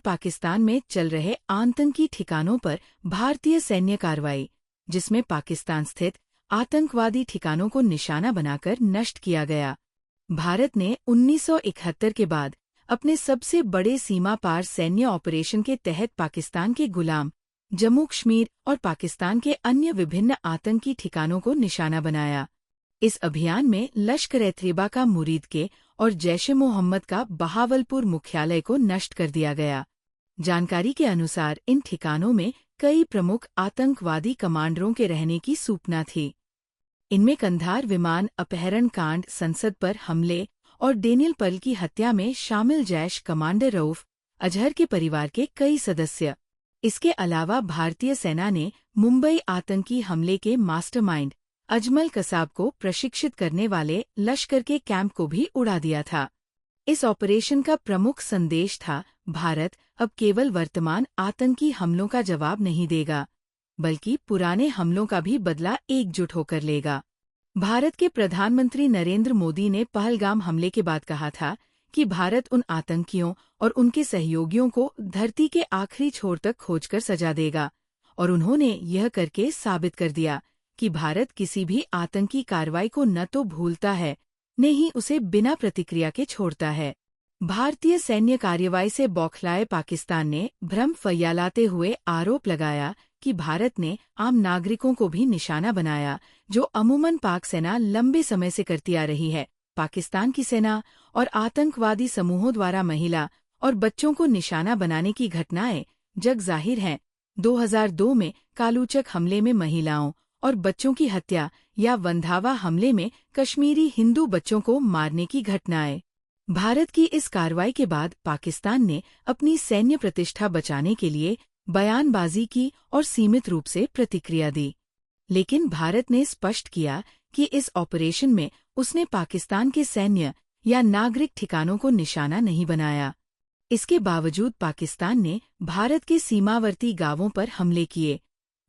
पाकिस्तान में चल रहे आतंकी ठिकानों पर भारतीय सैन्य कार्रवाई, जिसमें पाकिस्तान स्थित आतंकवादी ठिकानों को निशाना बनाकर नष्ट किया गया। भारत ने 1971 के बाद अपने सबसे बड़े सीमा पार सैन्य ऑपरेशन के तहत पाकिस्तान के गुलाम, जम्मू कश्मीर और पाकिस्तान के अन्य विभिन्न आतंकी ठिकानों को निशाना बनाया। इस अभियान में लश्कर-ए-तैयबा का मुरीद के और जैश-ए-मोहम्मद का बहावलपुर मुख्यालय को नष्ट कर दिया गया। जानकारी के अनुसार इन ठिकानों में कई प्रमुख आतंकवादी कमांडरों के रहने की सूचना थी। इनमें कंधार विमान अपहरण कांड, संसद पर हमले और डेनियल पर्ल की हत्या में शामिल जैश कमांडर रऊफ अजहर के परिवार के कई सदस्य। इसके अलावा भारतीय सेना ने मुंबई आतंकी हमले के मास्टरमाइंड अजमल कसाब को प्रशिक्षित करने वाले लश्कर के कैंप को भी उड़ा दिया था। इस ऑपरेशन का प्रमुख संदेश था, भारत अब केवल वर्तमान आतंकी हमलों का जवाब नहीं देगा, बल्कि पुराने हमलों का भी बदला एकजुट होकर लेगा। भारत के प्रधानमंत्री नरेंद्र मोदी ने पहलगाम हमले के बाद कहा था कि भारत उन आतंकियों और उनके सहयोगियों को धरती के आखिरी छोर तक खोजकर सजा देगा, और उन्होंने यह करके साबित कर दिया कि भारत किसी भी आतंकी कार्रवाई को न तो भूलता है, न ही उसे बिना प्रतिक्रिया के छोड़ता है। भारतीय सैन्य कार्रवाई से बौखलाए पाकिस्तान ने भ्रम फैलाते हुए आरोप लगाया कि भारत ने आम नागरिकों को भी निशाना बनाया, जो अमूमन पाक सेना लंबे समय से करती आ रही है। पाकिस्तान की सेना और आतंकवादी समूहों द्वारा महिला और बच्चों को निशाना बनाने की घटनाएं जग जाहिर हैं। 2002 में कालूचक हमले में महिलाओं और बच्चों की हत्या या वंधावा हमले में कश्मीरी हिंदू बच्चों को मारने की घटनाएं। भारत की इस कार्रवाई के बाद पाकिस्तान ने अपनी सैन्य प्रतिष्ठा बचाने के लिए बयानबाजी की और सीमित रूप से प्रतिक्रिया दी, लेकिन भारत ने स्पष्ट किया कि इस ऑपरेशन में उसने पाकिस्तान के सैन्य या नागरिक ठिकानों को निशाना नहीं बनाया। इसके बावजूद पाकिस्तान ने भारत के सीमावर्ती गांवों पर हमले किए,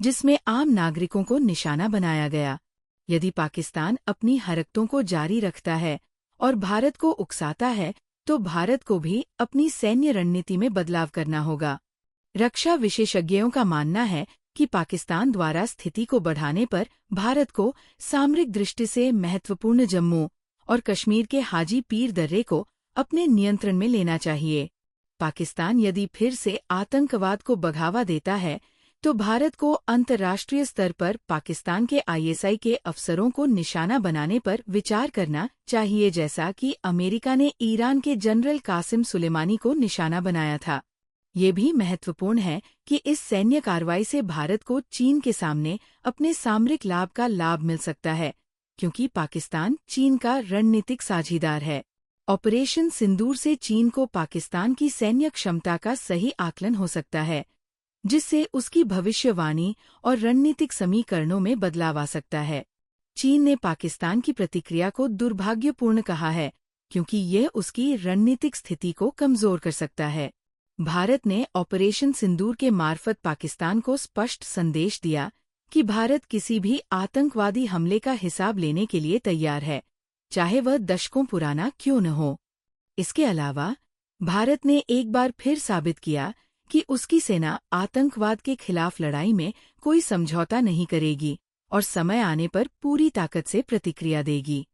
जिसमें आम नागरिकों को निशाना बनाया गया। यदि पाकिस्तान अपनी हरकतों को जारी रखता है और भारत को उकसाता है, तो भारत को भी अपनी सैन्य रणनीति में बदलाव करना होगा। रक्षा विशेषज्ञों का मानना है कि पाकिस्तान द्वारा स्थिति को बढ़ाने पर भारत को सामरिक दृष्टि से महत्वपूर्ण जम्मू और कश्मीर के हाजी पीर दर्रे को अपने नियंत्रण में लेना चाहिए। पाकिस्तान यदि फिर से आतंकवाद को बढ़ावा देता है, तो भारत को अंतर्राष्ट्रीय स्तर पर पाकिस्तान के आईएसआई के अफसरों को निशाना बनाने पर विचार करना चाहिए, जैसा कि अमेरिका ने ईरान के जनरल कासिम सुलेमानी को निशाना बनाया था। ये भी महत्वपूर्ण है कि इस सैन्य कार्रवाई से भारत को चीन के सामने अपने सामरिक लाभ का लाभ मिल सकता है, क्योंकि पाकिस्तान चीन का रणनीतिक साझीदार है। ऑपरेशन सिंदूर से चीन को पाकिस्तान की सैन्य क्षमता का सही आकलन हो सकता है, जिससे उसकी भविष्यवाणी और रणनीतिक समीकरणों में बदलाव आ सकता है। चीन ने पाकिस्तान की प्रतिक्रिया को दुर्भाग्यपूर्ण कहा है, क्योंकि यह उसकी रणनीतिक स्थिति को कमजोर कर सकता है। भारत ने ऑपरेशन सिंदूर के मार्फत पाकिस्तान को स्पष्ट संदेश दिया कि भारत किसी भी आतंकवादी हमले का हिसाब लेने के लिए तैयार है, चाहे वह दशकों पुराना क्यों न हो। इसके अलावा भारत ने एक बार फिर साबित किया कि उसकी सेना आतंकवाद के खिलाफ लड़ाई में कोई समझौता नहीं करेगी और समय आने पर पूरी ताकत से प्रतिक्रिया देगी।